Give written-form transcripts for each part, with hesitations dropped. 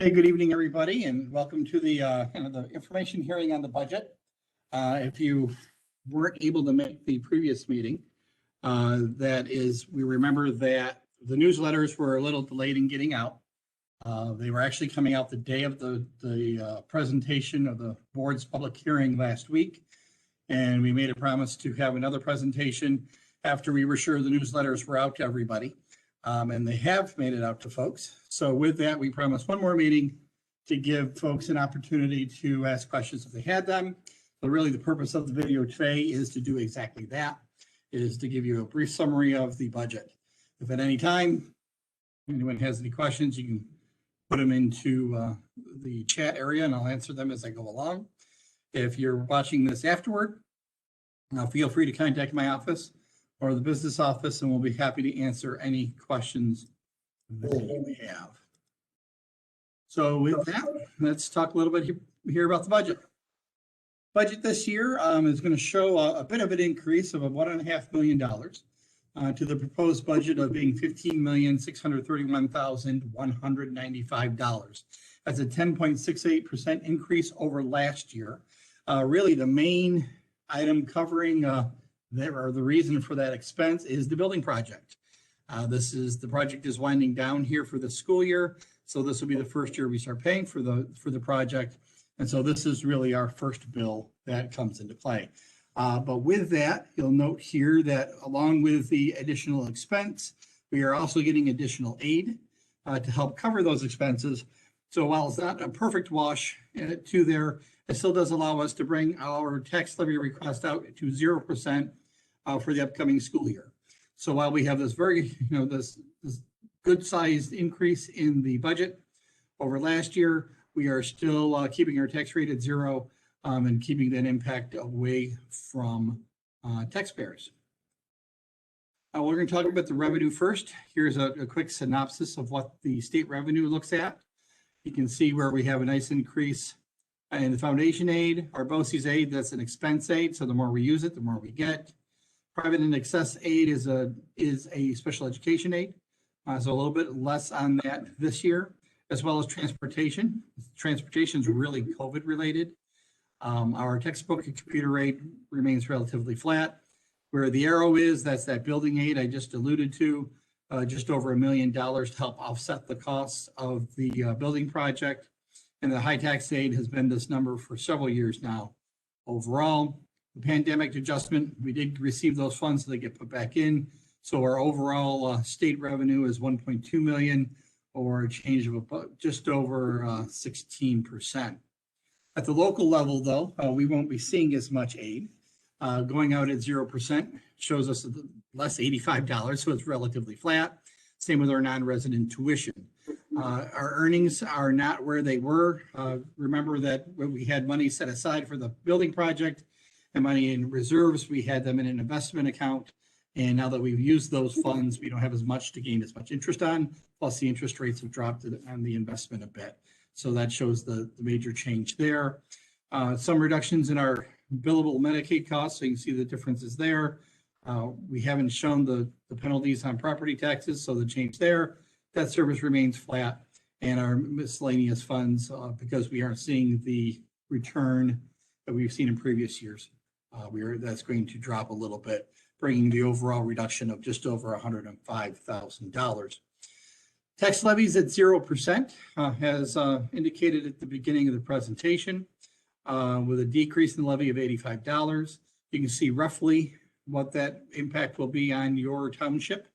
Hey, good evening, everybody, and welcome to the the information hearing on the budget. If you weren't able to make the previous meeting, we remember that the newsletters were a little delayed in getting out. They were actually coming out the day of the presentation of the board's public hearing last week, and we made a promise to have another presentation after we were sure the newsletters were out to everybody. And they have made it out to folks. So with that, we promised one more meeting to give folks an opportunity to ask questions if they had them. But really the purpose of the video today is to do exactly that. It is to give you a brief summary of the budget. If at any time anyone has any questions, you can put them into the chat area and I'll answer them as I go along. If you're watching this afterward, feel free to contact my office or the business office, and we'll be happy to answer any questions that you may have. So with that, let's talk a little bit here about the budget. Budget this year is going to show a bit of an increase of $1.5 million to the proposed budget of being $15,631,195. That's a 10.68% increase over last year. Really, the main item covering the reason for that expense is the building project. The project is winding down here for the school year. So this will be the first year we start paying for the project. And so this is really our first bill that comes into play. But with that, you'll note here that along with the additional expense, we are also getting additional aid to help cover those expenses. So while it's not a perfect wash to there, it still does allow us to bring our tax levy request out to 0% for the upcoming school year. So while we have this very, this good sized increase in the budget over last year, we are still keeping our tax rate at 0 and keeping that impact away from taxpayers. We're going to talk about the revenue first. Here's a quick synopsis of what the state revenue looks at. You can see where we have a nice increase in the foundation aid, our BOCES aid, that's an expense aid. So the more we use it, the more we get. Private and excess aid is a special education aid. So a little bit less on that this year, as well as transportation. Transportation is really COVID related. Our textbook and computer aid remains relatively flat. Where the arrow is, that's that building aid I just alluded to, just over $1 million to help offset the costs of the building project. And the high tax aid has been this number for several years now. Overall, the pandemic adjustment, we did receive those funds, so they get put back in. So our overall state revenue is 1.2 million, or a change of about just over 16%. At the local level, though, we won't be seeing as much aid. Going out at 0% shows us less $85, so it's relatively flat. Same with our non-resident tuition. Our earnings are not where they were. Remember that when we had money set aside for the building project and money in reserves, we had them in an investment account. And now that we've used those funds, we don't have as much to gain as much interest on. Plus the interest rates have dropped on the investment a bit. So that shows the major change there. Some reductions in our billable Medicaid costs. So you can see the differences there. We haven't shown the penalties on property taxes. So the change there, debt service remains flat, and our miscellaneous funds, because we aren't seeing the return that we've seen in previous years, that's going to drop a little bit, bringing the overall reduction of just over $105,000. Tax levies at 0%, as indicated at the beginning of the presentation, with a decrease in the levy of $85. You can see roughly what that impact will be on your township,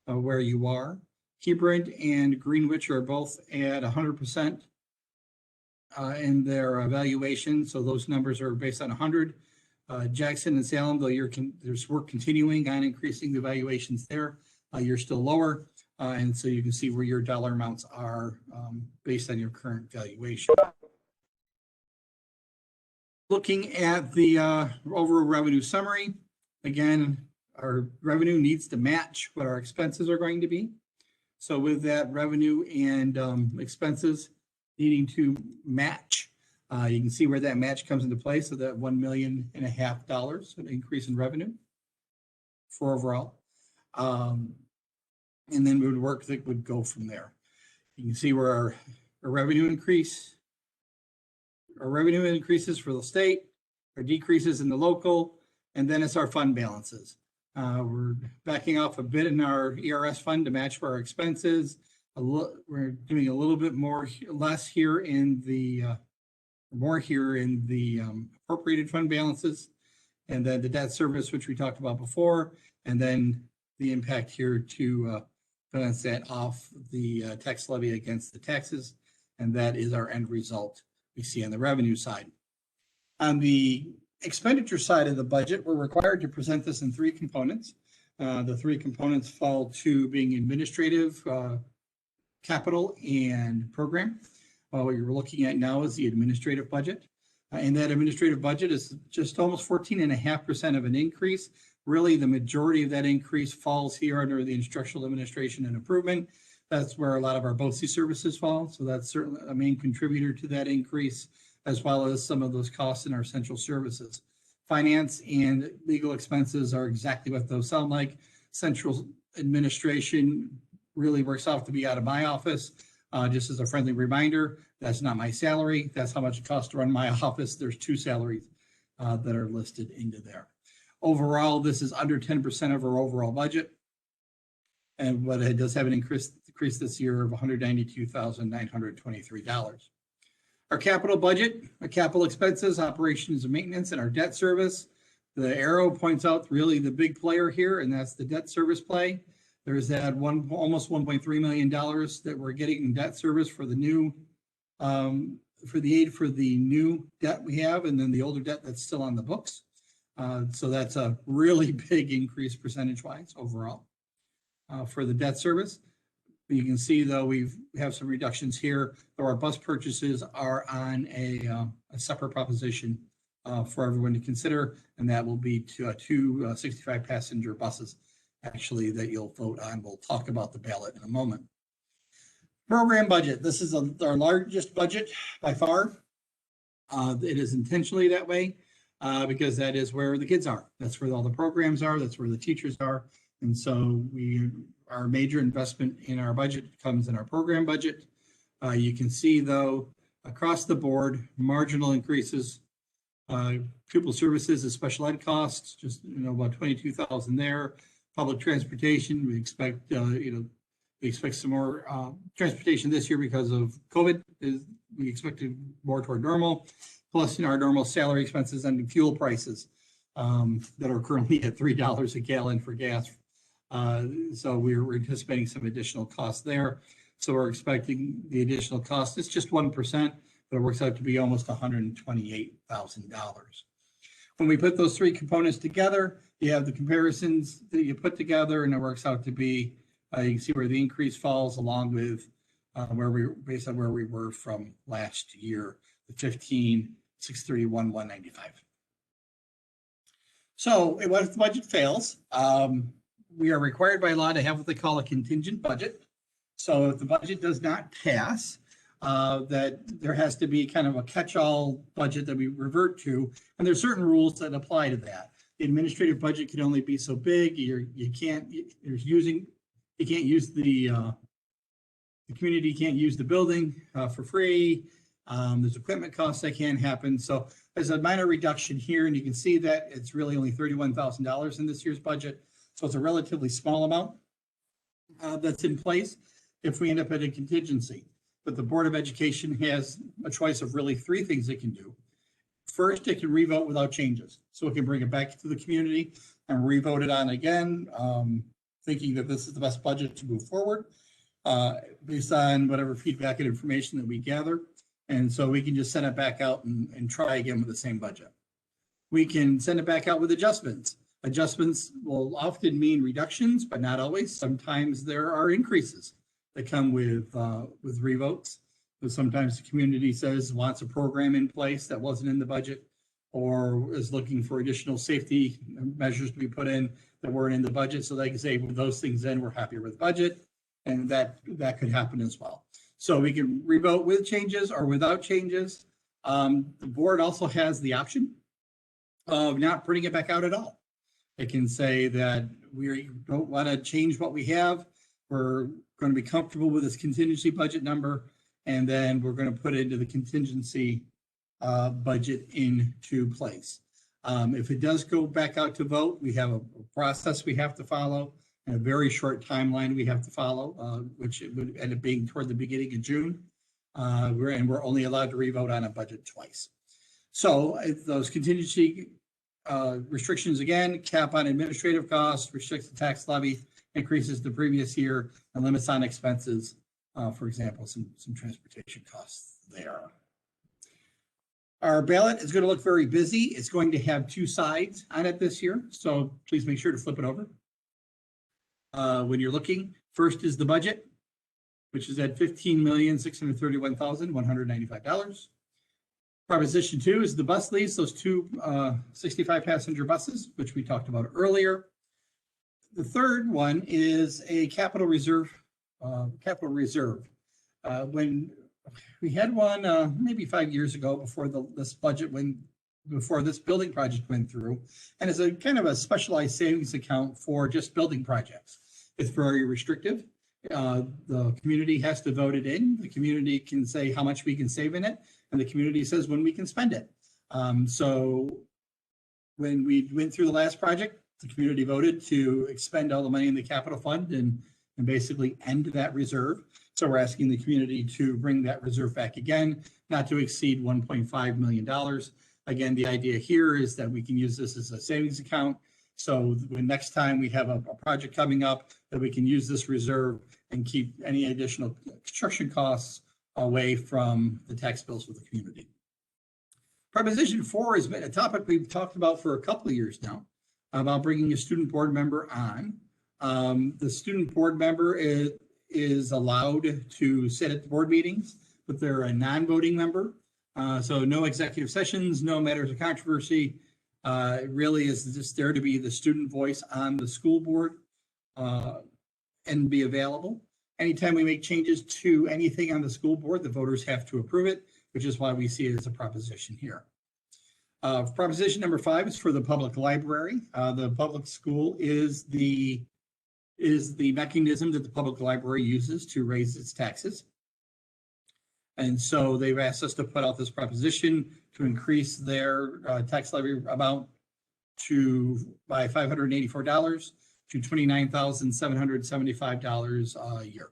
where you are. Hebron and Greenwich are both at 100% in their evaluation. So those numbers are based on 100. Jackson and Salem, though there's work continuing on increasing the valuations there, you're still lower. And so you can see where your dollar amounts are based on your current valuation. Looking at the overall revenue summary, again, our revenue needs to match what our expenses are going to be. So with that revenue and expenses needing to match, you can see where that match comes into play. So that $1.5 million, an increase in revenue for overall. And then we would work that would go from there. You can see where our our revenue increases for the state, our decreases in the local, and then it's our fund balances. We're backing off a bit in our ERS fund to match for our expenses. We're doing a little bit less here in the appropriated fund balances, and then the debt service, which we talked about before, and then the impact here to balance that off the tax levy against the taxes, and that is our end result we see on the revenue side. On the expenditure side of the budget, we're required to present this in three components. The three components fall to being administrative, capital, and program. What you're looking at now is the administrative budget. And that administrative budget is just almost 14.5% of an increase. Really, the majority of that increase falls here under the instructional administration and improvement. That's where a lot of our BOCES services fall. So that's certainly a main contributor to that increase, as well as some of those costs in our central services. Finance and legal expenses are exactly what those sound like. Central administration really works out to be out of my office. Just as a friendly reminder, that's not my salary. That's how much it costs to run my office. There's two salaries that are listed into there. Overall, this is under 10% of our overall budget. And what it does have an increase this year of $192,923. Our capital budget, our capital expenses, operations and maintenance, and our debt service. The arrow points out really the big player here, and that's the debt service play. There's that almost $1.3 million that we're getting in debt service for the new, for the new debt we have, and then the older debt that's still on the books. So that's a really big increase percentage-wise overall for the debt service. You can see, though, we have some reductions here, though our bus purchases are on a separate proposition for everyone to consider, and that will be two 65-passenger buses, actually, that you'll vote on. We'll talk about the ballot in a moment. Program budget. This is our largest budget by far. It is intentionally that way because that is where the kids are. That's where all the programs are. That's where the teachers are. And so our major investment in our budget comes in our program budget. You can see, though, across the board, marginal increases. Pupil services and special ed costs, just about 22,000 there. Public transportation, we expect some more transportation this year because of COVID. We expect more toward normal. Plus, our normal salary expenses and fuel prices that are currently at $3 a gallon for gas. So we're anticipating some additional costs there. So we're expecting the additional cost. It's just 1%, but it works out to be almost $128,000. When we put those three components together, you have the comparisons that you put together, and it works out to be, you can see where the increase falls along with based on where we were from last year, the 15,631,195. So if the budget fails, we are required by law to have what they call a contingent budget. So if the budget does not pass, that there has to be kind of a catch-all budget that we revert to, and there's certain rules that apply to that. The administrative budget can only be so big. The community can't use the building for free. There's equipment costs that can happen. So there's a minor reduction here, and you can see that it's really only $31,000 in this year's budget. So it's a relatively small amount that's in place if we end up at a contingency. But the Board of Education has a choice of really three things it can do. First, it can revote without changes. So it can bring it back to the community and revote it on again, thinking that this is the best budget to move forward based on whatever feedback and information that we gather. And so we can just send it back out and try again with the same budget. We can send it back out with adjustments. Adjustments will often mean reductions, but not always. Sometimes there are increases that come with revotes. But sometimes the community wants a program in place that wasn't in the budget, or is looking for additional safety measures to be put in that weren't in the budget. So they can say, with those things in, we're happier with the budget. And that could happen as well. So we can revote with changes or without changes. The board also has the option of not putting it back out at all. It can say that we don't want to change what we have. We're going to be comfortable with this contingency budget number, and then we're going to put into the contingency budget into place. If it does go back out to vote, we have a process we have to follow and a very short timeline we have to follow, which it would end up being toward the beginning of June. We're only allowed to revote on a budget twice. So those contingency restrictions again, cap on administrative costs, restricts the tax levy, increases the previous year, and limits on expenses. For example, some transportation costs there. Our ballot is going to look very busy. It's going to have two sides on it this year, so please make sure to flip it over. When you're looking, first is the budget, which is at $15,631,195. Proposition 2 is the bus lease, those two 65 passenger buses, which we talked about earlier. The third one is a capital reserve. When we had one maybe 5 years ago before before this building project went through, and it's a kind of a specialized savings account for just building projects. It's very restrictive. The community has to vote it in. The community can say how much we can save in it, and the community says when we can spend it. So when we went through the last project, the community voted to expend all the money in the capital fund and basically end that reserve. So we're asking the community to bring that reserve back again, not to exceed $1.5 million. Again, the idea here is that we can use this as a savings account. So when next time we have a project coming up, that we can use this reserve and keep any additional construction costs away from the tax bills for the community. Proposition 4 has been a topic we've talked about for a couple of years now, about bringing a student board member on. The student board member is allowed to sit at the board meetings, but they're a non-voting member. So no executive sessions, no matters of controversy. It really is just there to be the student voice on the school board and be available. Anytime we make changes to anything on the school board, the voters have to approve it, which is why we see it as a proposition here. Proposition number 5 is for the public library. The public school is the mechanism that the public library uses to raise its taxes. And so they've asked us to put out this proposition to increase their tax levy amount by $584 to $29,775 a year.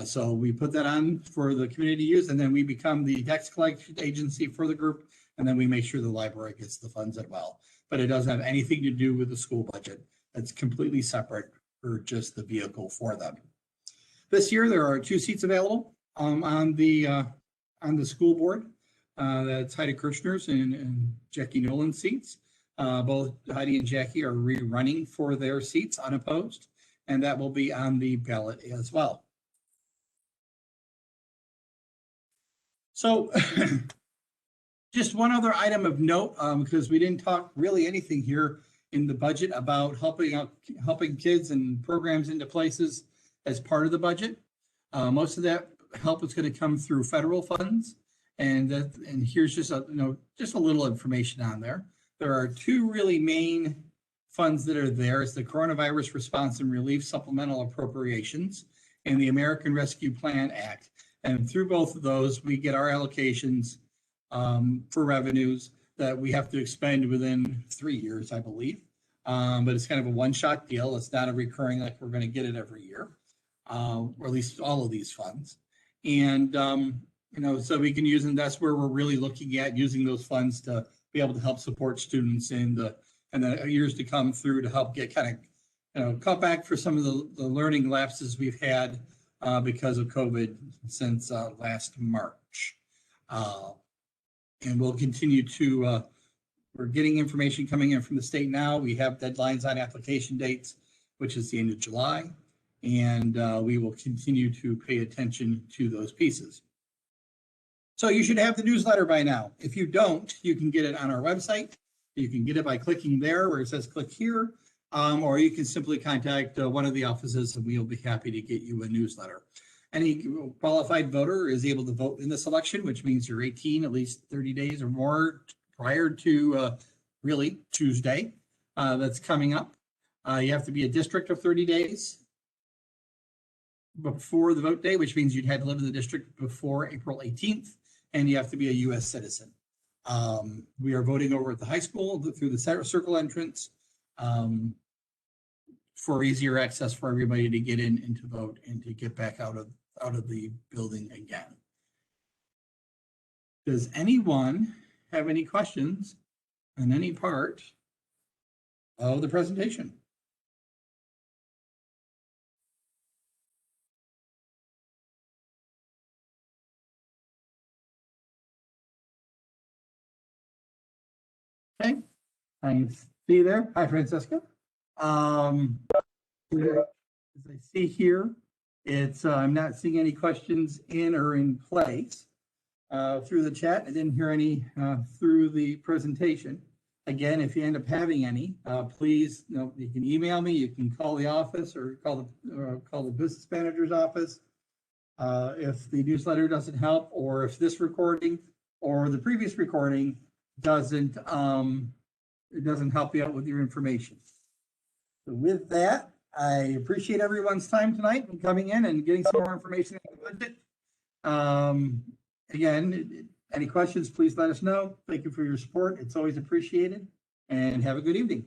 So we put that on for the community to use, and then we become the tax collection agency for the group, and then we make sure the library gets the funds as well. But it doesn't have anything to do with the school budget. It's completely separate for just the vehicle for them. This year, there are 2 seats available on the school board. That's Heidi Kirchner's and Jackie Nolan's seats. Both Heidi and Jackie are rerunning for their seats unopposed, and that will be on the ballot as well. So just one other item of note, because we didn't talk really anything here in the budget about helping kids and programs into places as part of the budget. Most of that help is going to come through federal funds, and here's just a little information on there. There are 2 really main funds that are there. It's the Coronavirus Response and Relief Supplemental Appropriations and the American Rescue Plan Act. And through both of those, we get our allocations for revenues that we have to expend within 3 years, I believe. But it's kind of a one-shot deal. It's not a recurring, like we're going to get it every year, or at least all of these funds. And, so we can use them. That's where we're really looking at using those funds to be able to help support students in the years to come through to help get kind of, cut back for some of the learning lapses we've had because of COVID since last March. And we'll continue to, we're getting information coming in from the state now. We have deadlines on application dates, which is the end of July. And we will continue to pay attention to those pieces. So you should have the newsletter by now. If you don't, you can get it on our website. You can get it by clicking there where it says click here, or you can simply contact one of the offices and we'll be happy to get you a newsletter. Any qualified voter is able to vote in this election, which means you're 18 at least 30 days or more prior to really Tuesday that's coming up. You have to be a district of 30 days. before the vote day, which means you'd had to live in the district before April 18th, and you have to be a U.S. citizen. We are voting over at the high school through the circle entrance for easier access for everybody to get in and to vote and to get back out of the building again. Does anyone have any questions on any part of the presentation? Okay, I see you there. Hi, Francesca. As I see here, it's I'm not seeing any questions in or in place through the chat. I didn't hear any through the presentation. Again, if you end up having any, please, you can email me, you can call the office or call the business manager's office. If the newsletter doesn't help, or if this recording or the previous recording doesn't help you out with your information. So with that, I appreciate everyone's time tonight and coming in and getting some more information on the budget. Again, any questions, please let us know. Thank you for your support. It's always appreciated, and have a good evening.